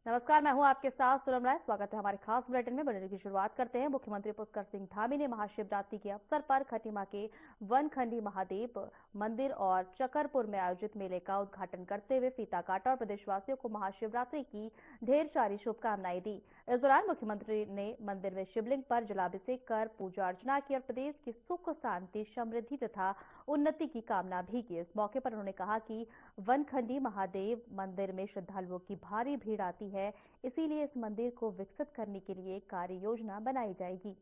नमस्कार, मैं हूं आपके साथ सूरम राय। स्वागत है हमारे खास बुलेटिन में। बुलेटिन की शुरुआत करते हैं। मुख्यमंत्री पुष्कर सिंह धामी ने महाशिवरात्रि के अवसर पर खटीमा के वनखंडी महादेव मंदिर और चकरपुर में आयोजित मेले का उद्घाटन करते हुए फीता काटा और प्रदेशवासियों को महाशिवरात्रि की ढेर सारी शुभकामनाएं दी। इस दौरान मुख्यमंत्री ने मंदिर में शिवलिंग पर जलाभिषेक कर पूजा अर्चना की और प्रदेश की सुख शांति समृद्धि तथा उन्नति की कामना भी की। इस मौके पर उन्होंने कहा कि वनखंडी महादेव मंदिर में श्रद्धालुओं की भारी भीड़ आती है, इसीलिए इस मंदिर को विकसित करने के लिए कार्य योजना बनाई जाएगी।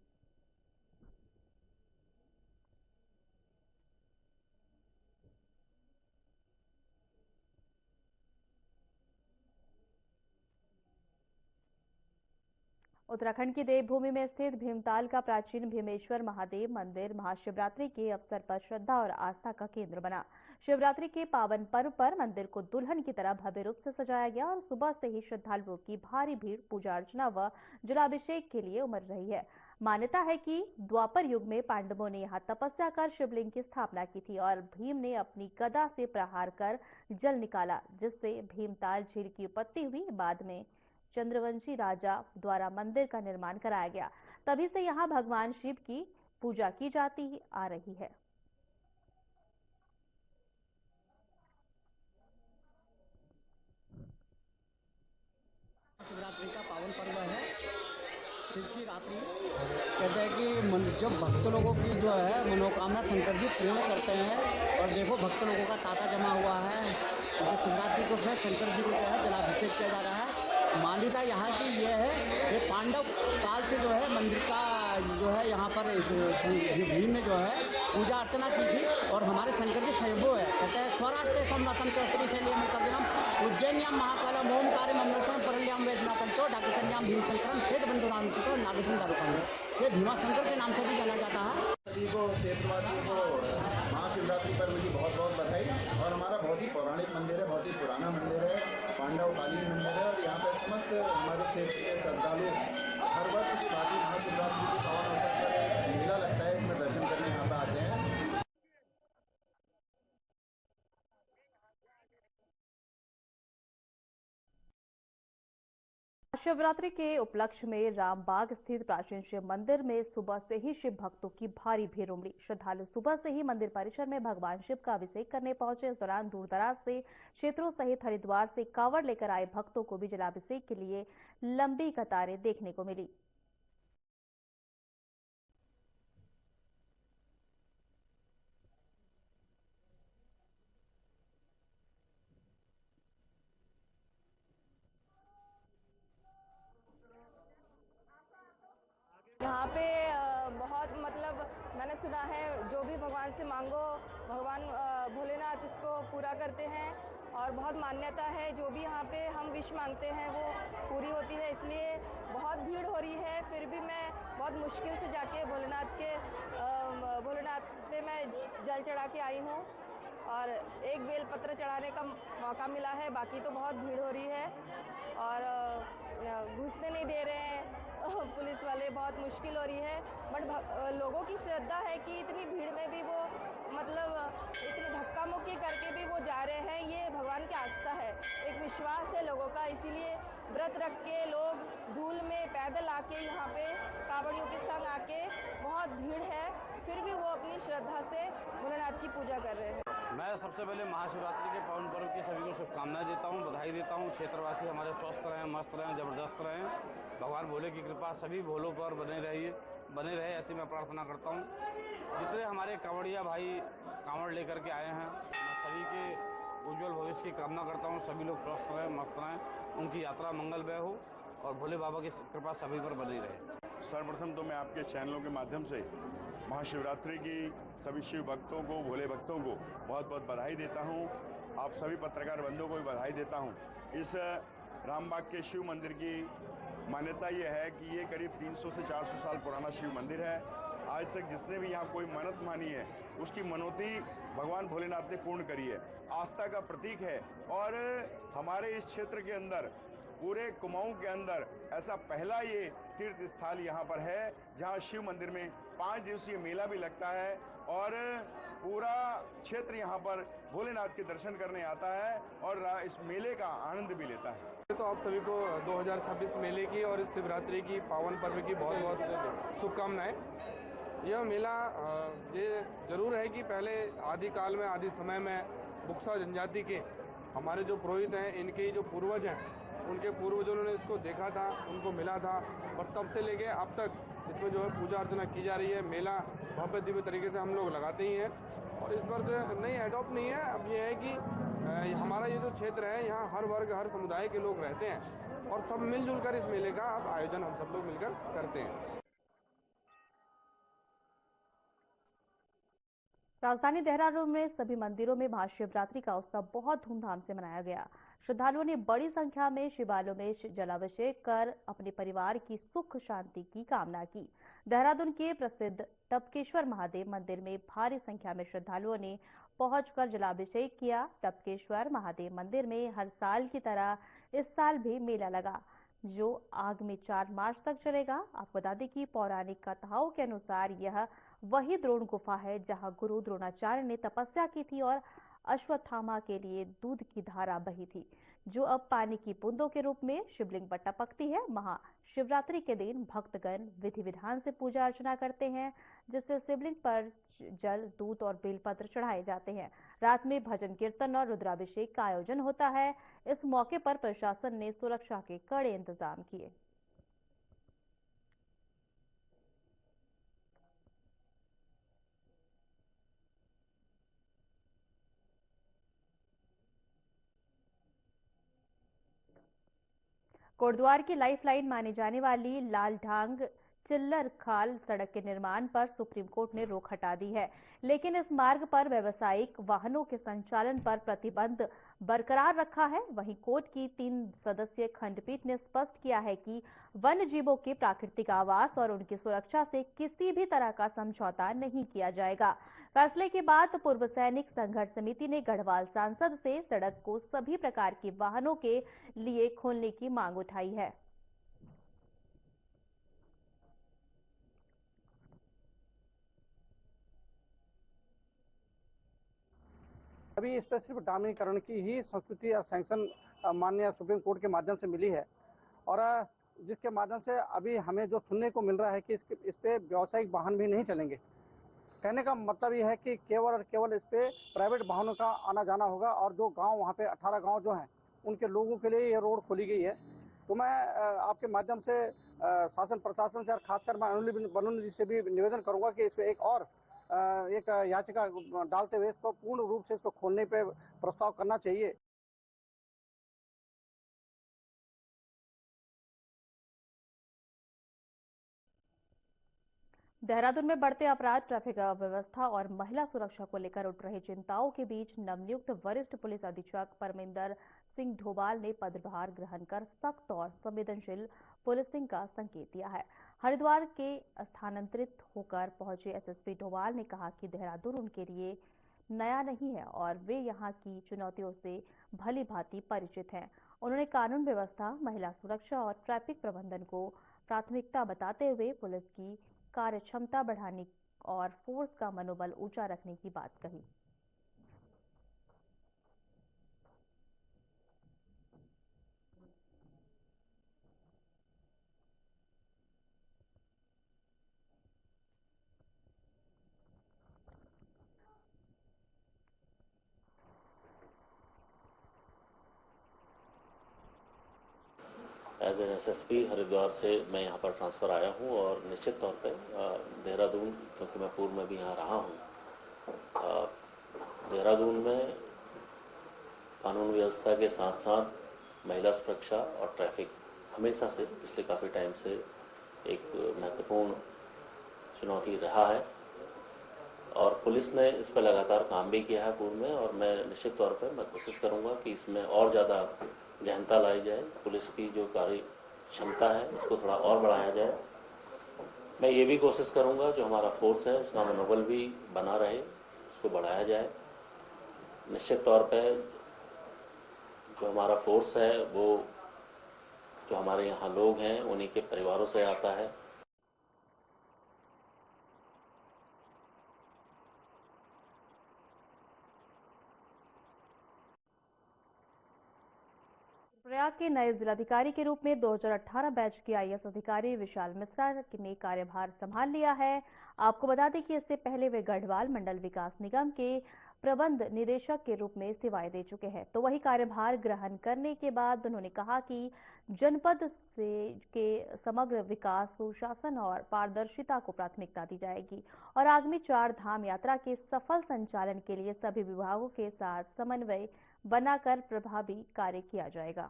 उत्तराखंड की देवभूमि में स्थित भीमताल का प्राचीन भीमेश्वर महादेव मंदिर महाशिवरात्रि के अवसर पर श्रद्धा और आस्था का केंद्र बना। शिवरात्रि के पावन पर्व पर मंदिर को दुल्हन की तरह भव्य रूप से सजाया गया और सुबह से ही श्रद्धालुओं की भारी भीड़ पूजा अर्चना व जलाभिषेक के लिए उमड़ रही है। मान्यता है कि द्वापर युग में पांडवों ने यहाँ तपस्या कर शिवलिंग की स्थापना की थी और भीम ने अपनी गदा से प्रहार कर जल निकाला, जिससे भीमताल झील की उत्पत्ति हुई। बाद में चंद्रवंशी राजा द्वारा मंदिर का निर्माण कराया गया। तभी से यहाँ भगवान शिव की पूजा की जाती आ रही है। शिवरात्रि का पावन पर्व है। शिव की रात्रि कहते हैं कि जब भक्त लोगों की जो है मनोकामना शंकर जी पूर्ण करते हैं। और देखो भक्त लोगों का तांता जमा हुआ है। तो शिवरात्रि को जो शंकर जी को जो है जलाभिषेक किया जा रहा है। मान्यता यहाँ की ये है कि पांडव काल से जो है मंदिर का जो है यहाँ पर भीम ने जो है पूजा अर्चना की थी। और हमारे शंकर जी स्वयंभू है। कहते हैं स्वराष्ट्र संरक्षण के शैली कर देना उज्जैन्याम महाकालम ओमकारम अमृतम परल्याम वेदनाथंतो डाकिकन्याम भीमशंकरम श्वेत बंधुराम चितो नागेश्वर दारुकाम। ये भीमा शंकर के नाम से भी जाना जाता है। सभी को क्षेत्रवासियों को महाशिवरात्रि पर मेरी बहुत बहुत बधाई। और हमारा बहुत ही पौराणिक मंदिर है, बहुत ही पुराना मंदिर है, पांडवकालीन मंदिर है। और यहाँ पर समस्त हमारे क्षेत्र के श्रद्धालु हर वर्ष की भांति महाशिवरात्रि के पावन अवसर पर एक मेला लगता है, इसमें दर्शन करने यहाँ पर आते हैं। शिवरात्रि के उपलक्ष्य में रामबाग स्थित प्राचीन शिव मंदिर में सुबह से ही शिव भक्तों की भारी भीड़ उमड़ी। श्रद्धालु सुबह से ही मंदिर परिसर में भगवान शिव का अभिषेक करने पहुंचे। इस दौरान दूर दराज से क्षेत्रों सहित हरिद्वार से कांवड़ लेकर आए भक्तों को भी जलाभिषेक के लिए लंबी कतारें देखने को मिली। यहाँ पे बहुत मतलब मैंने सुना है जो भी भगवान से मांगो भगवान भोलेनाथ उसको पूरा करते हैं। और बहुत मान्यता है जो भी यहाँ पे हम विश मांगते हैं वो पूरी होती है। इसलिए बहुत भीड़ हो रही है। फिर भी मैं बहुत मुश्किल से जाके भोलेनाथ से मैं जल चढ़ा के आई हूँ और एक बेलपत्र चढ़ाने का मौका मिला है। बाकी तो बहुत भीड़ हो रही है और घुसने नहीं दे रहे हैं पुलिस वाले। बहुत मुश्किल हो रही है। बट लोगों की श्रद्धा है कि इतनी भीड़ में भी वो मतलब इतनी धक्का मुक्की करके भी वो जा रहे हैं। ये भगवान की आस्था है, एक विश्वास है लोगों का। इसीलिए व्रत रख के लोग धूल में पैदल आके यहाँ पे कांवड़ियों के संग आके बहुत भीड़ है, फिर भी वो अपनी श्रद्धा से भोलेनाथ की पूजा कर रहे हैं। मैं सबसे पहले महाशिवरात्रि के पावन पर्व की सभी को शुभकामनाएं देता हूं, बधाई देता हूं। क्षेत्रवासी हमारे स्वस्थ रहें, मस्त रहें, जबरदस्त रहें। भगवान भोले की कृपा सभी भोलों पर बने रहे ऐसी मैं प्रार्थना करता हूं। जितने हमारे कांवड़िया भाई कांवड़ लेकर के आए हैं, मैं सभी के उज्जवल भविष्य की कामना करता हूं। सभी लोग स्वस्थ रहें, मस्त रहें, उनकी यात्रा मंगलमय हो और भोले बाबा की कृपा सभी पर बनी रहे। सर्वप्रथम तो मैं आपके चैनलों के माध्यम से महाशिवरात्रि की सभी शिव भक्तों को, भोले भक्तों को बहुत बहुत बधाई देता हूं। आप सभी पत्रकार बंधुओं को भी बधाई देता हूं। इस रामबाग के शिव मंदिर की मान्यता ये है कि ये करीब 300 से 400 साल पुराना शिव मंदिर है। आज तक जिसने भी यहाँ कोई मन्नत मानी है उसकी मनोती भगवान भोलेनाथ ने पूर्ण करी है। आस्था का प्रतीक है। और हमारे इस क्षेत्र के अंदर पूरे कुमाऊं के अंदर ऐसा पहला ये तीर्थ स्थल यहाँ पर है जहाँ शिव मंदिर में 5 दिवसीय मेला भी लगता है। और पूरा क्षेत्र यहाँ पर भोलेनाथ के दर्शन करने आता है और इस मेले का आनंद भी लेता है। तो आप सभी को 2026 मेले की और इस शिवरात्रि की पावन पर्व की बहुत बहुत शुभकामनाएं। यह मेला ये जरूर है कि पहले आदि काल में, आदि समय में बुक्सा जनजाति के हमारे जो पुरोहित हैं, इनके जो पूर्वज हैं, उनके पूर्वजों ने इसको देखा था, उनको मिला था और तब से लेके अब तक इसमें जो है पूजा अर्चना की जा रही है। मेला भव्य दिव्य तरीके से हम लोग लगाते ही हैं और इस वर्ष नई एडॉप्ट नहीं है। अब ये है कि हमारा ये जो क्षेत्र है, यहाँ हर वर्ग, हर समुदाय के लोग रहते हैं और सब मिलजुल कर इस मेले का अब आयोजन हम सब लोग मिलकर करते हैं। राजधानी देहरादून में सभी मंदिरों में महाशिवरात्रि का उत्सव बहुत धूमधाम से मनाया गया। श्रद्धालुओं ने बड़ी संख्या में शिवालयों में जलाभिषेक कर अपने परिवार की सुख शांति की कामना की। देहरादून के प्रसिद्ध टपकेश्वर महादेव मंदिर में भारी संख्या में श्रद्धालुओं ने पहुंचकर जलाभिषेक किया। टपकेश्वर महादेव मंदिर में हर साल की तरह इस साल भी मेला लगा, जो आगामी 4 मार्च तक चलेगा। आपको बता दें कि पौराणिक कथाओं के अनुसार यह वही द्रोण गुफा है जहां गुरु द्रोणाचार्य ने तपस्या की थी और अश्वत्थामा के लिए दूध की धारा बही थी, जो अब पानी की बूंदों के रूप में शिवलिंग पर टपकती है। महाशिवरात्रि के दिन भक्तगण विधि विधान से पूजा अर्चना करते हैं, जिससे शिवलिंग पर जल, दूध और बेलपत्र चढ़ाए जाते हैं। रात में भजन कीर्तन और रुद्राभिषेक का आयोजन होता है। इस मौके पर प्रशासन ने सुरक्षा के कड़े इंतजाम किए। कोटद्वार की लाइफलाइन मानी जाने वाली लालढांग चिल्लर खाल सड़क के निर्माण पर सुप्रीम कोर्ट ने रोक हटा दी है, लेकिन इस मार्ग पर व्यावसायिक वाहनों के संचालन पर प्रतिबंध बरकरार रखा है। वहीं कोर्ट की 3 सदस्यीय खंडपीठ ने स्पष्ट किया है कि वन्य जीवों के प्राकृतिक आवास और उनकी सुरक्षा से किसी भी तरह का समझौता नहीं किया जाएगा। फैसले के बाद पूर्व सैनिक संघर्ष समिति ने गढ़वाल सांसद से सड़क को सभी प्रकार के वाहनों के लिए खोलने की मांग उठाई है। अभी इस पर सिर्फ डामनीकरण की ही संस्कृति या सैंक्शन माननीय सुप्रीम कोर्ट के माध्यम से मिली है और जिसके माध्यम से अभी हमें जो सुनने को मिल रहा है कि इस पे व्यावसायिक वाहन भी नहीं चलेंगे। कहने का मतलब यह है कि केवल और केवल इस पे प्राइवेट वाहनों का आना जाना होगा और जो गांव वहाँ पे 18 गांव जो हैं उनके लोगों के लिए ये रोड खोली गई है। तो मैं आपके माध्यम से शासन प्रशासन से और खासकर मैं बलून जी से भी निवेदन करूंगा कि इस पे एक याचिका डालते हुए इसको पूर्ण रूप से इसको खोलने पे प्रस्ताव करना चाहिए। देहरादून में बढ़ते अपराध, ट्रैफिक व्यवस्था और महिला सुरक्षा को लेकर उठ रही चिंताओं के बीच नवनियुक्त वरिष्ठ पुलिस अधीक्षक परमिंदर सिंह ढोबाल ने पदभार ग्रहण कर सख्त और संवेदनशील पुलिसिंग का संकेत दिया है। हरिद्वार के स्थानांतरित होकर पहुंचे एसएसपी ढोबाल ने कहा कि देहरादून उनके लिए नया नहीं है और वे यहां की चुनौतियों से भली भांति परिचित हैं। उन्होंने कानून व्यवस्था, महिला सुरक्षा और ट्रैफिक प्रबंधन को प्राथमिकता बताते हुए पुलिस की कार्य क्षमता बढ़ाने और फोर्स का मनोबल ऊंचा रखने की बात कही। एज एन एसएसपी हरिद्वार से मैं यहाँ पर ट्रांसफ़र आया हूँ और निश्चित तौर पे देहरादून, क्योंकि मैं पूर्व में भी यहाँ रहा हूँ, देहरादून में कानून व्यवस्था के साथ साथ महिला सुरक्षा और ट्रैफिक हमेशा से पिछले काफ़ी टाइम से एक महत्वपूर्ण चुनौती रहा है और पुलिस ने इस पर लगातार काम भी किया है पूर्व में और मैं निश्चित तौर पर मैं कोशिश करूँगा कि इसमें और ज़्यादा गहनता लाई जाए। पुलिस की जो कार्य क्षमता है उसको थोड़ा और बढ़ाया जाए। मैं ये भी कोशिश करूंगा जो हमारा फोर्स है उसका मनोबल भी बना रहे, उसको बढ़ाया जाए। निश्चित तौर पे जो हमारा फोर्स है वो जो हमारे यहाँ लोग हैं उन्हीं के परिवारों से आता है। रुद्रप्रयाग के नए जिलाधिकारी के रूप में 2018 बैच के आईएएस अधिकारी विशाल मिश्रा ने कार्यभार संभाल लिया है। आपको बता दें कि इससे पहले वे गढ़वाल मंडल विकास निगम के प्रबंध निदेशक के रूप में सेवाएं दे चुके हैं। तो वही कार्यभार ग्रहण करने के बाद उन्होंने कहा कि जनपद के समग्र विकास, सुशासन और पारदर्शिता को प्राथमिकता दी जाएगी और आगामी 4 धाम यात्रा के सफल संचालन के लिए सभी विभागों के साथ समन्वय बनाकर प्रभावी कार्य किया जाएगा।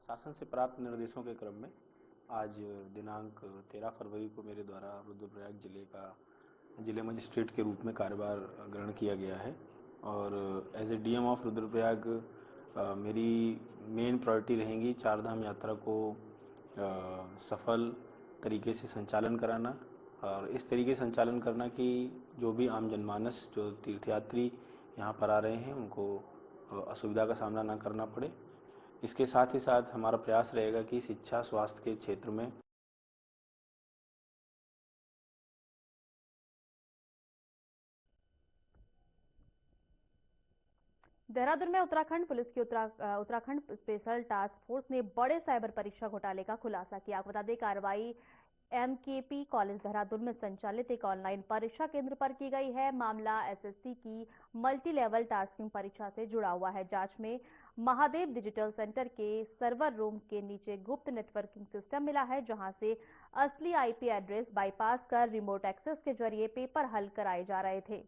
शासन से प्राप्त निर्देशों के क्रम में आज दिनांक 13 फरवरी को मेरे द्वारा रुद्रप्रयाग जिले मजिस्ट्रेट के रूप में कार्यभार ग्रहण किया गया है और as a DM of Rudraprayag मेरी मेन प्रायोरिटी रहेंगी 4 धाम यात्रा को सफल तरीके से संचालन कराना और इस तरीके से संचालन करना कि जो भी आम जनमानस, जो तीर्थयात्री यहाँ पर आ रहे हैं, उनको असुविधा का सामना न करना पड़े। इसके साथ ही साथ हमारा प्रयास रहेगा कि शिक्षा, स्वास्थ्य के क्षेत्र में देहरादून में उत्तराखंड पुलिस की उत्तराखंड स्पेशल टास्क फोर्स ने बड़े साइबर परीक्षा घोटाले का खुलासा किया। आपको बता दें, कार्रवाई एमकेपी कॉलेज देहरादून में संचालित एक ऑनलाइन परीक्षा केंद्र पर की गई है। मामला एसएससी की मल्टी लेवल टास्किंग परीक्षा से जुड़ा हुआ है। जांच में महादेव डिजिटल सेंटर के सर्वर रूम के नीचे गुप्त नेटवर्किंग सिस्टम मिला है, जहां से असली आईपी एड्रेस बाईपास कर रिमोट एक्सेस के जरिए पेपर हल कराए जा रहे थे।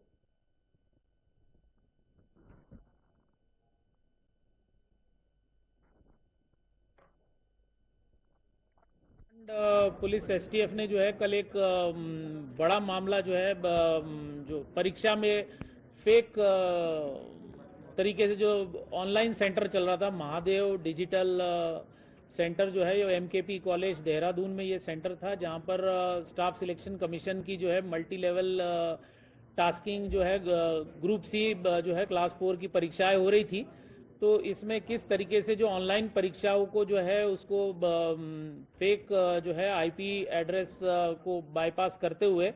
पुलिस एसटीएफ ने जो है कल एक बड़ा मामला जो है जो परीक्षा में फेक तरीके से जो ऑनलाइन सेंटर चल रहा था, महादेव डिजिटल सेंटर जो है ये एमकेपी कॉलेज देहरादून में ये सेंटर था, जहां पर स्टाफ सिलेक्शन कमीशन की जो है मल्टी लेवल टास्किंग जो है ग्रुप सी जो है क्लास 4 की परीक्षाएं हो रही थी। तो इसमें किस तरीके से जो ऑनलाइन परीक्षाओं को जो है उसको फेक जो है आईपी एड्रेस को बाईपास करते हुए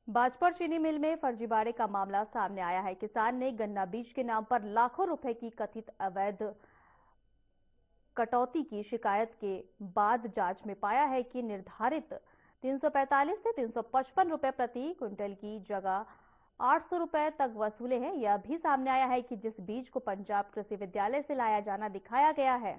बाजपुर चीनी मिल में फर्जीवाड़े का मामला सामने आया है। किसान ने गन्ना बीज के नाम पर लाखों रुपए की कथित अवैध कटौती की शिकायत के बाद जांच में पाया है कि निर्धारित 345 से 355 रुपए प्रति क्विंटल की जगह 800 रुपए तक वसूले हैं। यह भी सामने आया है कि जिस बीज को पंजाब कृषि विद्यालय से लाया जाना दिखाया गया है,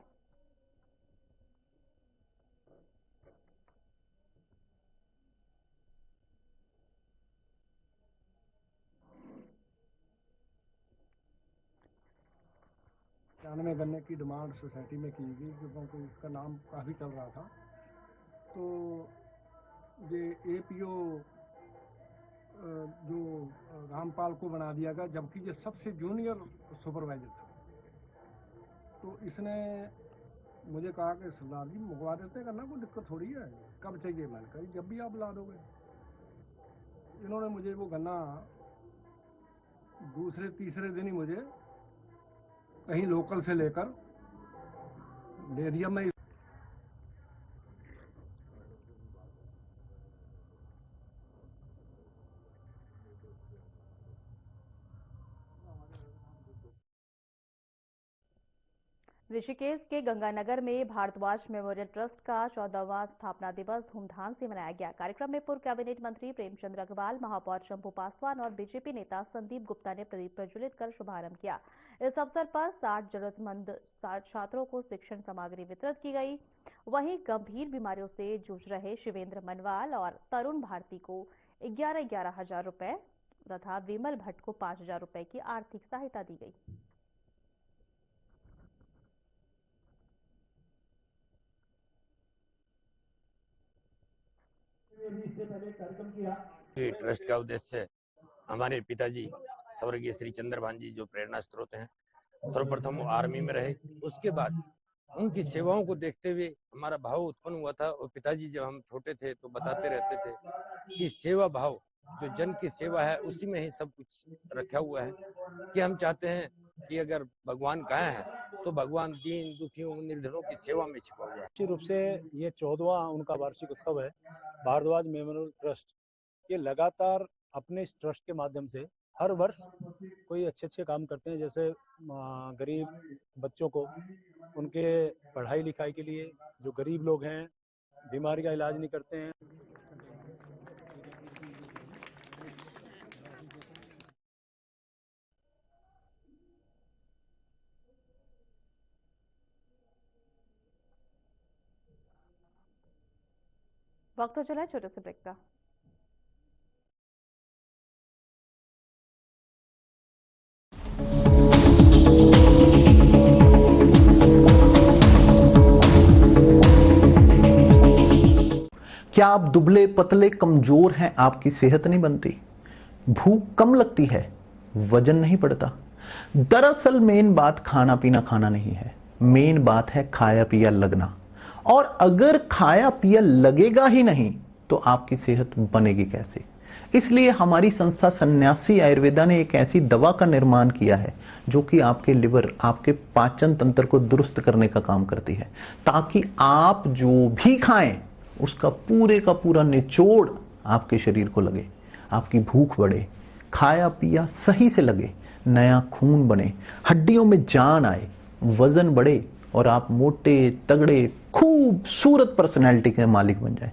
में गन्ने की डिमांड सोसाइटी में की गई, क्योंकि इसका नाम काफ़ी चल रहा था। तो ये एपीओ जो रामपाल को बना दिया गया, जबकि ये सबसे जूनियर सुपरवाइजर था। तो इसने मुझे कहा कि सरदार जी मंगवा देते, गन्ना कोई दिक्कत थोड़ी है, कब चाहिए? मैंने कहा जब भी आप ला दोगे। इन्होंने मुझे वो गन्ना दूसरे तीसरे दिन ही मुझे कहीं लोकल से लेकर दे दिया। मैं ऋषिकेश के गंगानगर में भारद्वाज मेमोरियल ट्रस्ट का 14वां स्थापना दिवस धूमधाम से मनाया गया। कार्यक्रम में पूर्व कैबिनेट मंत्री प्रेमचंद अग्रवाल, महापौर शंभू पासवान और बीजेपी नेता संदीप गुप्ता ने प्रदीप प्रज्वलित कर शुभारंभ किया। इस अवसर पर 60 जरूरतमंद छात्रों को शिक्षण सामग्री वितरित की गई। वहीं गंभीर बीमारियों से जूझ रहे शिवेंद्र मनवाल और तरुण भारती को 11,11 हजार रुपए तथा विमल भट्ट को 5,000 रुपए की आर्थिक सहायता दी गई। ट्रस्ट का उद्देश्य हमारे पिताजी स्वर्गीय श्री चंद्रभान जी जो प्रेरणा स्रोत हैं, सर्वप्रथम वो आर्मी में रहे। उसके बाद उनकी सेवाओं को देखते हुए हमारा भाव उत्पन्न हुआ था और पिताजी जब हम छोटे थे तो बताते रहते थे कि सेवा भाव, जो जन की सेवा है, उसी में ही सब कुछ रखा हुआ है। कि हम चाहते हैं कि अगर भगवान कहाँ है तो भगवान दीन दुखियों निर्धनों की सेवा में छिपा हुआ है। निश्चित रूप से ये 14वां उनका वार्षिक उत्सव है। भारद्वाज मेमोरियल ट्रस्ट ये लगातार अपने इस ट्रस्ट के माध्यम से हर वर्ष कोई अच्छे काम करते हैं। जैसे गरीब बच्चों को उनके पढ़ाई लिखाई के लिए, जो गरीब लोग हैं बीमारी का इलाज नहीं करते हैं। वक्त हो चला है छोटे से ब्रेक का। क्या आप दुबले पतले कमजोर हैं, आपकी सेहत नहीं बनती, भूख कम लगती है, वजन नहीं बढ़ता? दरअसल मेन बात खाना पीना खाना नहीं है, मेन बात है खाया पिया लगना। और अगर खाया पिया लगेगा ही नहीं तो आपकी सेहत बनेगी कैसे? इसलिए हमारी संस्था सन्यासी आयुर्वेदा ने एक ऐसी दवा का निर्माण किया है जो कि आपके लिवर, आपके पाचन तंत्र को दुरुस्त करने का काम करती है, ताकि आप जो भी खाएं उसका पूरे का पूरा निचोड़ आपके शरीर को लगे, आपकी भूख बढ़े, खाया पिया सही से लगे, नया खून बने, हड्डियों में जान आए, वजन बढ़े और आप मोटे तगड़े खूबसूरत पर्सनैलिटी के मालिक बन जाए।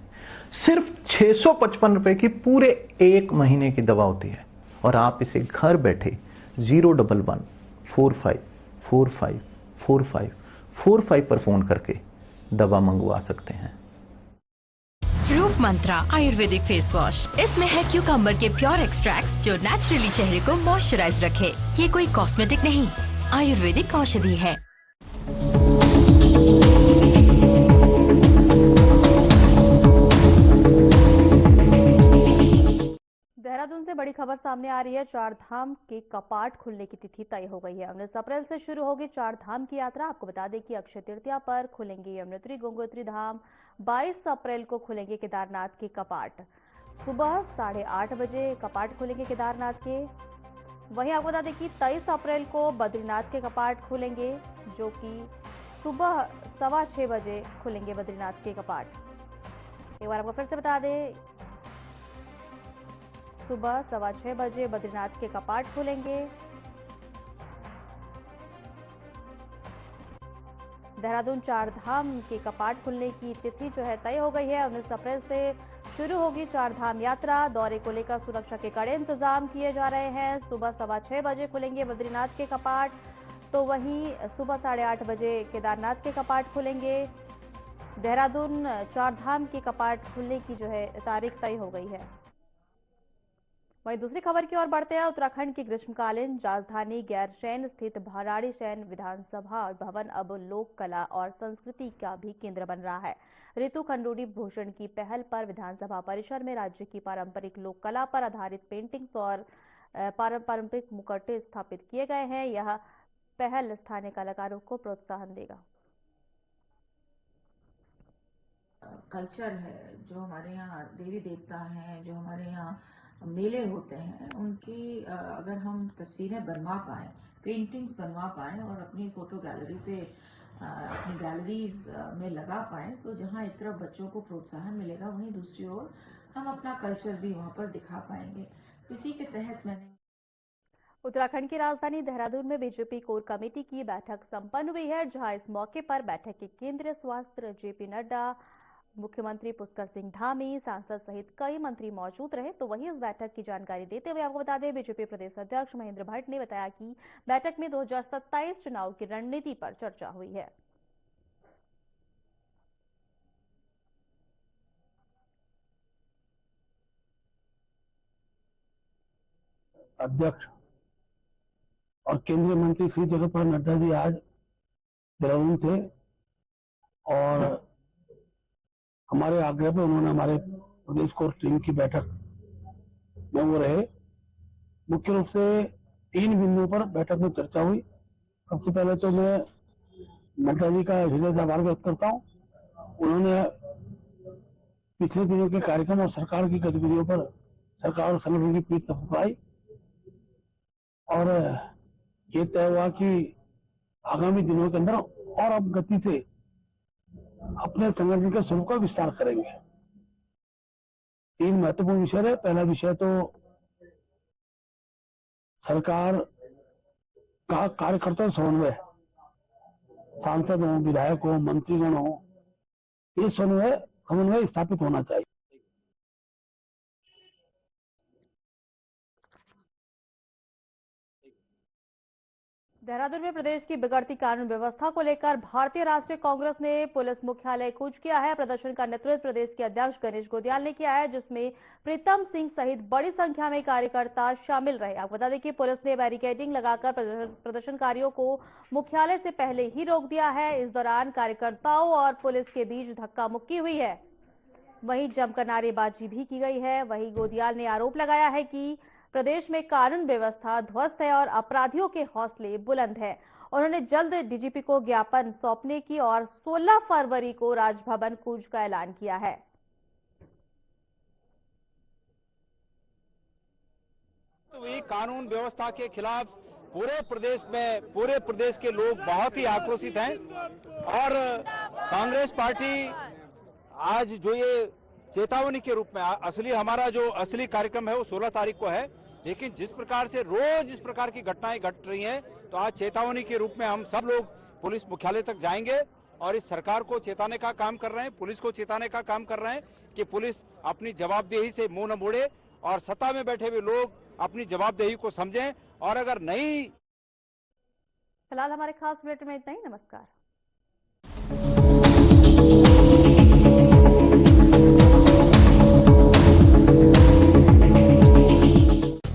सिर्फ 655 रुपए की पूरे 1 महीने की दवा होती है और आप इसे घर बैठे 01145454545 पर फोन करके दवा मंगवा सकते हैं। रूप मंत्रा आयुर्वेदिक फेस वॉश, इसमें है क्यूकम्बर के प्योर एक्सट्रैक्ट्स जो नेचुरली चेहरे को मॉइस्चराइज रखे। ये कोई कॉस्मेटिक नहीं, आयुर्वेदिक औषधि है। देहरादून से बड़ी खबर सामने आ रही है। चार धाम के कपाट खुलने की तिथि तय हो गई है। 19 अप्रैल से शुरू होगी चार धाम की यात्रा। आपको बता दें कि अक्षय तृतीया पर खुलेंगे यमुनोत्री गंगोत्री धाम। 22 अप्रैल को खुलेंगे केदारनाथ के कपाट। सुबह 8:30 बजे कपाट खुलेंगे केदारनाथ के। वहीं आपको बता दें कि 23 अप्रैल को बद्रीनाथ के कपाट खुलेंगे, जो कि सुबह 6:15 बजे खुलेंगे बद्रीनाथ के कपाट। एक बार आपको फिर से बता दें, सुबह 6:15 बजे बद्रीनाथ के कपाट खुलेंगे। देहरादून चार धाम के कपाट खुलने की तिथि जो है तय हो गई है। 19 अप्रैल से शुरू होगी चार धाम यात्रा। दौरे को लेकर सुरक्षा के कड़े इंतजाम किए जा रहे हैं। सुबह 6:15 बजे खुलेंगे बद्रीनाथ के कपाट, तो वहीं सुबह 8:30 बजे केदारनाथ के कपाट खुलेंगे। देहरादून चार धाम के कपाट खुलने की जो है तारीख तय हो गई है। वहीं दूसरी खबर की ओर बढ़ते हैं। उत्तराखंड की ग्रीष्मकालीन राजधानी गैरसैंण स्थित भराड़ीसैंण विधानसभा भवन अब लोक कला और संस्कृति का भी केंद्र बन रहा है। ऋतु खंडूड़ी भूषण की पहल पर विधानसभा परिसर में राज्य की पारंपरिक लोक कला पर आधारित पेंटिंग्स और पारंपरिक मुखौटे स्थापित किए गए हैं। यह पहल स्थानीय कलाकारों को प्रोत्साहन देगा। कल्चर है, जो हमारे यहाँ देवी देवता हैं, जो हमारे यहाँ मेले होते हैं, उनकी अगर हम तस्वीरें बनवा पाएं, पेंटिंग्स बनवा पाएं और अपनी फोटो गैलरी पे अपनी गैलरीज में लगा पाएं, तो जहां एक तरफ बच्चों को प्रोत्साहन मिलेगा, वहीं दूसरी ओर हम अपना कल्चर भी वहां पर दिखा पाएंगे। इसी के तहत मैंने उत्तराखंड की राजधानी देहरादून में बीजेपी कोर कमेटी की बैठक संपन्न हुई है, जहां इस मौके पर बैठक के केंद्रीय स्वास्थ्य जेपी नड्डा, मुख्यमंत्री पुष्कर सिंह धामी, सांसद सहित कई मंत्री मौजूद रहे। तो वहीं इस बैठक की जानकारी देते हुए आपको बता दें, बीजेपी प्रदेश अध्यक्ष महेंद्र भट्ट ने बताया कि बैठक में 2027 चुनाव की रणनीति पर चर्चा हुई है। अध्यक्ष और केंद्रीय मंत्री श्री जगत प्रकाश नड्डा जी आज देहरादून थे और हमारे आग्रह पर उन्होंने हमारे प्रदेश कोर टीम की बैठक में वो रहे। मुख्य रूप से 3 बिंदुओं पर बैठक में चर्चा हुई। सबसे पहले तो मैं नड्डा जी का हृदय से आभार व्यक्त करता हूँ। उन्होंने पिछले दिनों के कार्यक्रम और सरकार की गतिविधियों पर सरकार और संगठन की पूरी तवज्जो आई और ये तय हुआ कि आगामी दिनों के अंदर और अब गति से अपने संगठन के स्वरूप का विस्तार करेंगे। 3 महत्वपूर्ण विषय है। पहला विषय तो सरकार का कार्यकर्ता समन्वय, सांसद हो, विधायक हो, मंत्रीगण हो, ये समन्वय स्थापित होना चाहिए। देहरादून में प्रदेश की बिगड़ती कानून व्यवस्था को लेकर भारतीय राष्ट्रीय कांग्रेस ने पुलिस मुख्यालय कूच किया है। प्रदर्शन का नेतृत्व प्रदेश के अध्यक्ष गणेश गोदियाल ने किया है, जिसमें प्रीतम सिंह सहित बड़ी संख्या में कार्यकर्ता शामिल रहे। आपको बता दें कि पुलिस ने बैरिकेडिंग लगाकर प्रदर्शनकारियों को मुख्यालय से पहले ही रोक दिया है। इस दौरान कार्यकर्ताओं और पुलिस के बीच धक्का मुक्की हुई है। वहीं जमकर नारेबाजी भी की गई है। वहीं गोदियाल ने आरोप लगाया है कि प्रदेश में कानून व्यवस्था ध्वस्त है और अपराधियों के हौसले बुलंद हैं। उन्होंने जल्द डीजीपी को ज्ञापन सौंपने की और 16 फरवरी को राजभवन कूच का ऐलान किया है। कानून व्यवस्था के खिलाफ पूरे प्रदेश के लोग बहुत ही आक्रोशित हैं और कांग्रेस पार्टी आज जो ये चेतावनी के रूप में हमारा जो असली कार्यक्रम है वो 16 तारीख को है, लेकिन जिस प्रकार से रोज इस प्रकार की घटनाएं घट रही हैं, तो आज चेतावनी के रूप में हम सब लोग पुलिस मुख्यालय तक जाएंगे और इस सरकार को चेताने का काम कर रहे हैं, पुलिस को चेताने का काम कर रहे हैं कि पुलिस अपनी जवाबदेही से मुंह न मोड़े और सत्ता में बैठे हुए लोग अपनी जवाबदेही को समझें और अगर नहीं। फिलहाल हमारे खास बुलेटिन में इतना ही। नमस्कार।